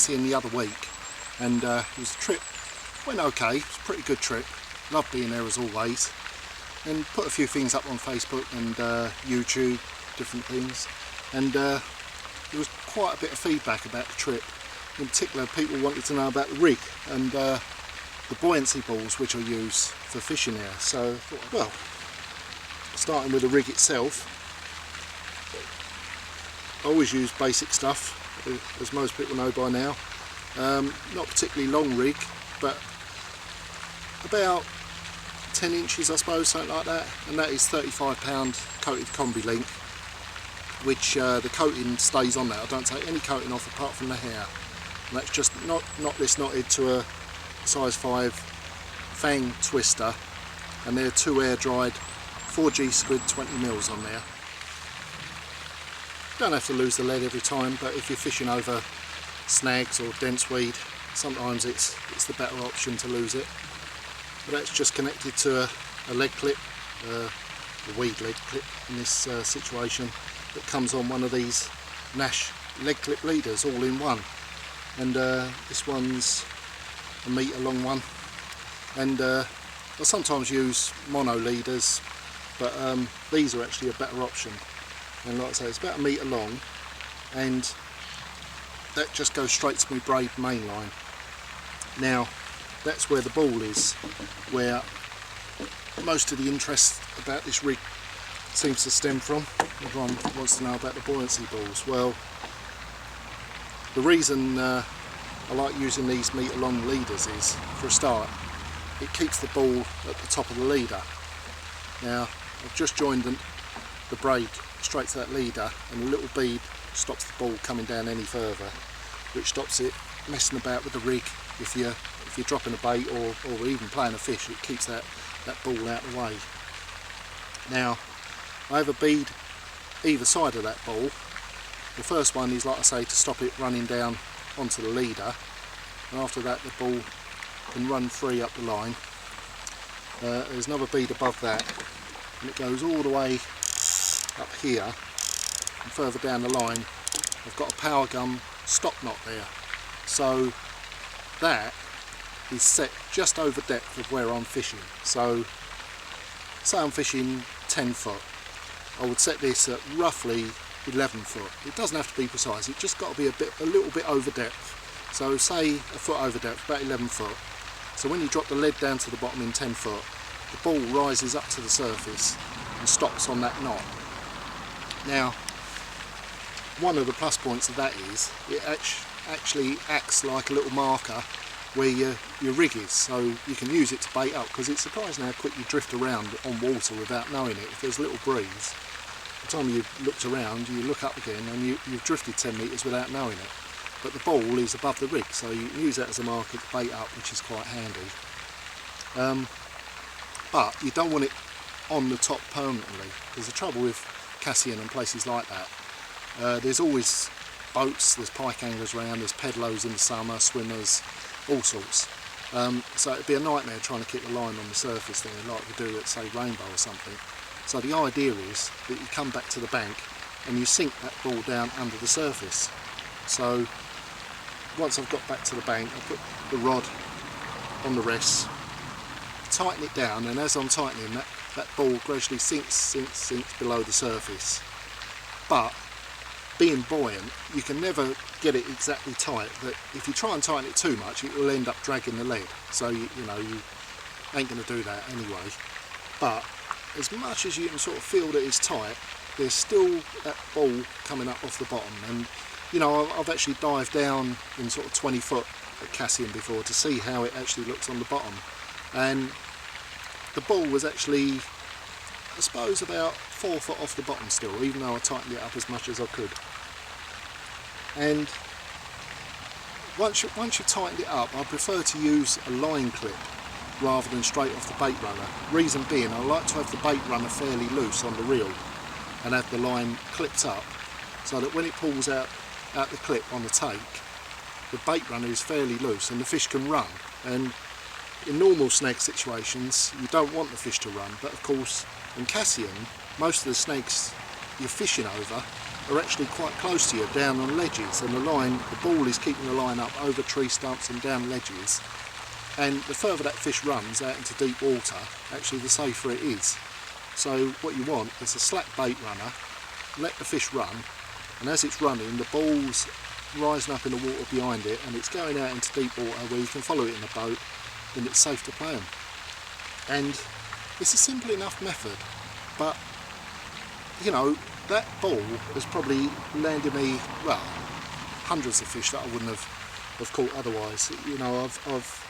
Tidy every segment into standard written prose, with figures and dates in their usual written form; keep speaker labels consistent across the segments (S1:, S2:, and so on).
S1: Cassien the other week, and it was a trip, went okay, it was a pretty good trip, loved being there as always, and put a few things up on Facebook and YouTube, different things, and there was quite a bit of feedback about the trip. In particular, people wanted to know about the rig and the buoyancy balls which I use for fishing there. So I thought, well, starting with the rig itself, I always use basic stuff, as most people know by now. Not particularly long rig, but about 10 inches I suppose, something like that, and that is 35 pound coated combi link, which the coating stays on there. I don't take any coating off apart from the hair, and that's just knotless knotted to a size 5 fang twister, and they're 2 air dried 4G squid 20mm on there. Don't have to lose the lead every time, but if you're fishing over snags or dense weed, sometimes it's the better option to lose it. But that's just connected to a leg clip, a weed leg clip in this situation, that comes on one of these Nash leg clip leaders all in one. And this one's a metre long one, and I sometimes use mono leaders, but these are actually a better option. And like I say, it's about a metre long, and that just goes straight to my braid main line. Now that's where the ball is, where most of the interest about this rig seems to stem from. Everyone wants to know about the buoyancy balls. Well, the reason I like using these metre long leaders is, for a start, it keeps the ball at the top of the leader. Now I've just joined the braid straight to that leader, and a little bead stops the ball coming down any further, which stops it messing about with the rig. If you're dropping a bait or even playing a fish, it keeps that ball out of the way. Now I have a bead either side of that ball. The first one is, like I say, to stop it running down onto the leader, and after that the ball can run free up the line. There's another bead above that, and it goes all the way up here, and further down the line I've got a power gun stop knot there. So that is set just over depth of where I'm fishing. So say I'm fishing 10 foot, I would set this at roughly 11 foot. It doesn't have to be precise, it's just got to be a little bit over depth. So say a foot over depth, about 11 foot. So when you drop the lead down to the bottom in 10 foot, the ball rises up to the surface and stops on that knot. Now, one of the plus points of that is it actually acts like a little marker where your rig is, so you can use it to bait up, because it's surprising how quick you drift around on water without knowing it. If there's a little breeze, by the time you've looked around, you look up again and you've drifted 10 metres without knowing it. But the ball is above the rig, so you can use that as a marker to bait up, which is quite handy. But you don't want it on the top permanently, because the trouble with Cassien and places like that, there's always boats, there's pike anglers around, there's pedlos in the summer, swimmers, all sorts. So it'd be a nightmare trying to keep the line on the surface there, like we do at, say, Rainbow or something. So the idea is that you come back to the bank and you sink that ball down under the surface. So once I've got back to the bank, I put the rod on the rest, tighten it down, and as I'm tightening, that ball gradually sinks below the surface. But being buoyant, you can never get it exactly tight. That if you try and tighten it too much, it will end up dragging the lead. So you ain't going to do that anyway. But as much as you can sort of feel that it's tight, there's still that ball coming up off the bottom. And I've actually dived down in sort of 20 foot at Cassien before to see how it actually looks on the bottom, and the ball was actually, I suppose, about 4 foot off the bottom still, even though I tightened it up as much as I could. And once you've tightened it up, I prefer to use a line clip rather than straight off the bait runner. Reason being, I like to have the bait runner fairly loose on the reel and have the line clipped up, so that when it pulls out the clip on the take, the bait runner is fairly loose and the fish can run. And in normal snag situations, you don't want the fish to run, but of course in Cassien, most of the snags you're fishing over are actually quite close to you, down on ledges, and the ball is keeping the line up over tree stumps and down ledges. And the further that fish runs out into deep water, actually the safer it is. So what you want is a slack bait runner, let the fish run, and as it's running, the ball's rising up in the water behind it, and it's going out into deep water where you can follow it in a boat, and it's safe to play them. And it's a simple enough method, but you know, that ball has probably landed me, well, hundreds of fish that I wouldn't have caught otherwise. You know, I've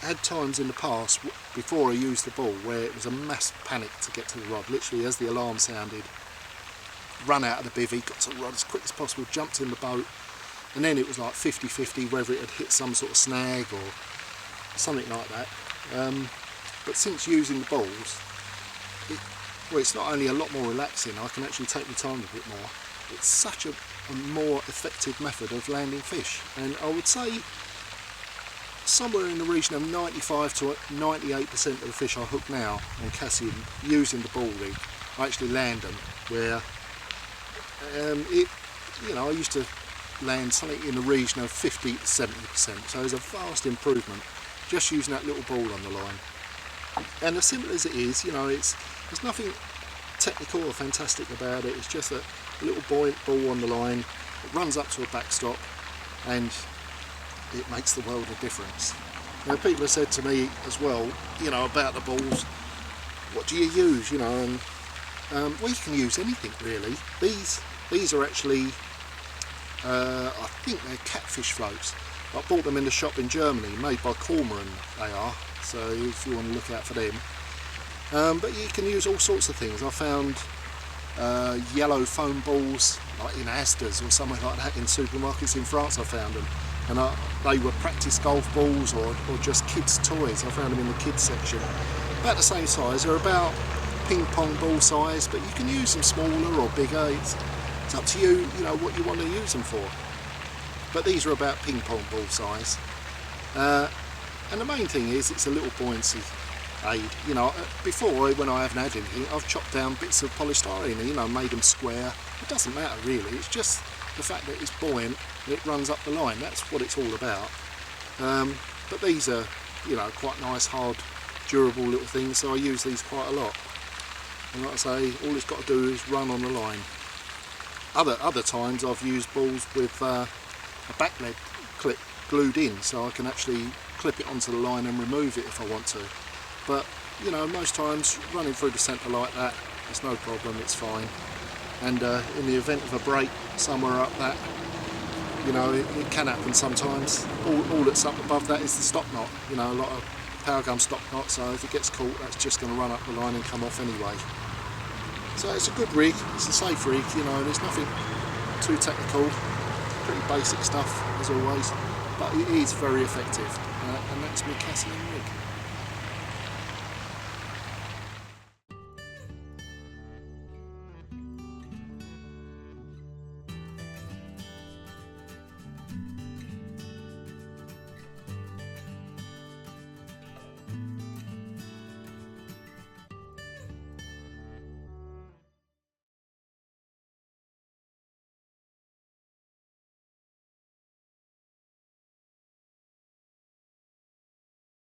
S1: had times in the past before I used the ball where it was a mass panic to get to the rod. Literally, as the alarm sounded, run out of the bivvy, got to the rod as quick as possible, jumped in the boat, and then it was like 50-50 whether it had hit some sort of snag or something like that. But since using the balls, it's not only a lot more relaxing, I can actually take my time a bit more. It's such a more effective method of landing fish, and I would say somewhere in the region of 95 to 98% of the fish I hook now on Cassien using the ball rig, I actually land them where you know, I used to land something in the region of 50 to 70%, so there's a vast improvement just using that little ball on the line. And as simple as it is, you know, there's nothing technical or fantastic about it. It's just a little buoyant ball on the line. It runs up to a backstop, and it makes the world of difference. Now, people have said to me as well, you know, about the balls, what do you use, you know, and well, you can use anything really. These are actually, I think they're catfish floats. I bought them in the shop in Germany, made by Cormoran they are, so if you want to look out for them. But you can use all sorts of things. I found yellow foam balls, like in Asda's or somewhere like that in supermarkets in France. I found them, and they were practice golf balls or just kids' toys. I found them in the kids section. About the same size, they're about ping pong ball size, but you can use them smaller or bigger. It's up to you, you know, what you want to use them for. But these are about ping pong ball size. And the main thing is it's a little buoyancy aid. You know, before, when I haven't had anything, I've chopped down bits of polystyrene and, you know, made them square. It doesn't matter really, it's just the fact that it's buoyant and it runs up the line. That's what it's all about. But these are, you know, quite nice, hard, durable little things, so I use these quite a lot. And like I say, all it's got to do is run on the line. Other times I've used balls with a back leg clip glued in, so I can actually clip it onto the line and remove it if I want to. But you know, most times running through the centre like that, it's no problem, it's fine. And in the event of a break somewhere up that, you know, it can happen sometimes. All that's up above that is the stop knot, you know, a lot of power gun stop knot, so if it gets caught, that's just going to run up the line and come off anyway. So it's a good rig, it's a safe rig, you know, there's nothing too technical, pretty basic stuff as always, but it is very effective, and that's my Cassien rig.